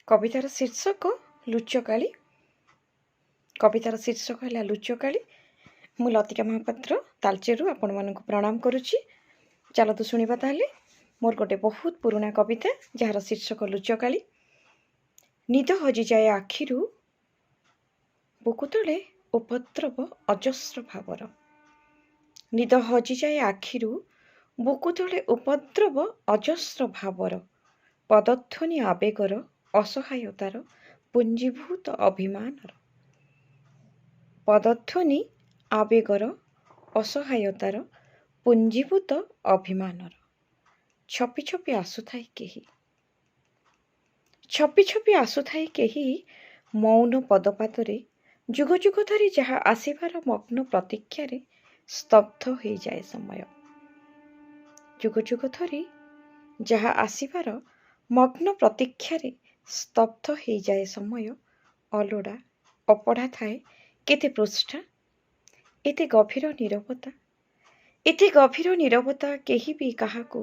कवितार शीर्षक लुचकाली। कवितार शीर्षक है लुचकाली। मु लतिका महापात्र तालचेरु आपण मानक प्रणाम करुच्ची। चलतु शुणा ताले मोर गोटे बहुत पुराना कविता जार शीर्षक लुचकाली। निद हजि जाए आखिरु बुकु तले उपद्रव अजस्र भावर। निद हजि जाए आखिरु बुकु तले उपद्रव अजस्र भावर। पदध्वनि आवेगर असहायतार पुंजीभूत अभिमानर। पदध्वनि आवेगर असहायतार पुंजीभूत अभिमानर। छपि छपि आसुथाए केही, छपि छपि आसुथाए केही मौन पदपातरे जुग जुग धरी जहा आसिबार मग्न प्रतीक्षारे स्तब्ध हो जाए समय। जुग जुग धरी जहा आसिबार मग्न प्रतीक्षारे स्तब्ध हो जाए समय। अलोड़ा अपढ़ा थाए केते पृष्ठा, एते गभीर नीरवता, एते गभीर नीरवता केही भी काहाको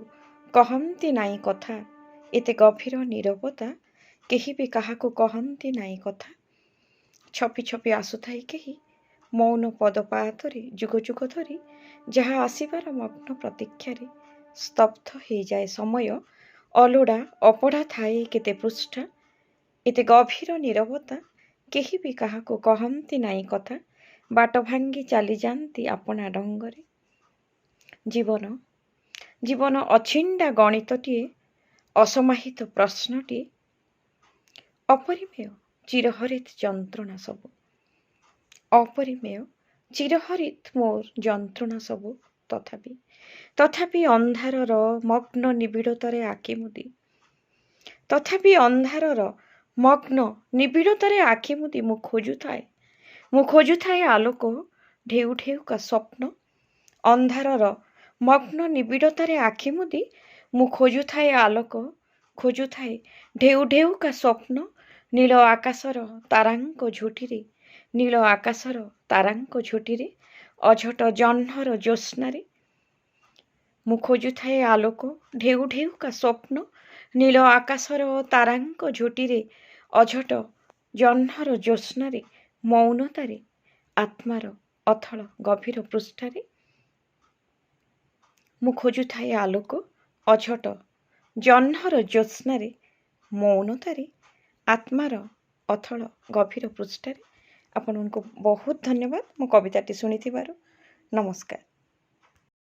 कहंती नाई कथा। एते गभीर नीरवता केही भी काहाको कहंती नाई कथा। छपि छपि आसुथाए केही मौन पदपातरे जुग जुग धरी जहा आसिबार मग्न प्रतीक्षारे स्तब्ध हो जाए समय। अलोड़ा अपढ़ा थाए केते पृष्ठा, एते गभीर नीरवता केही भी काहाको कहंती नाई कथा। बाट भांगी चली जाती आपना डंगरे। जीवन जीवन अछिंडा गणितटीए, असमाहित प्रश्नटीए, अपरिमेय चिरहरित जंत्रणा सबु। अपरिमेय चिरहरित मोर जंत्रणा सबु। तथापि तथापि अंधारर मग्न निबिड़तारे आखि मुदी, तथापि अंधारर मग्न निबिड़तारे आखि मुदी मु खोजुथाए आलोक ढेउ ढेउ का स्वप्न। अंधारर मग्न निबिड़तारे आखि मुदी मु खोजुथाए आलोक, खोजुथाए ढेउ ढेउ का स्वप्न। नील आकाशर तारांक झुटिरे, नील आकाशर तारांक झुटिरे, अझट जह्नर ज्योत्स्नारे मु खोजुथाए आलोक ढेउ ढेउ का स्वप्न। नील आकाशर तारांक झुटिरे, अझट जह्नर ज्योत्स्नारे मौनतारे आत्मार अथल गभीर पृष्ठारे मु खोजुथाए आलोक, अझट जह्नर ज्योत्स्नारे मौनतारे आत्मार अथल गभीर पृष्ठारे। आपनको बहुत धन्यवाद मो कविताटी शुणिथिबारु। नमस्कार।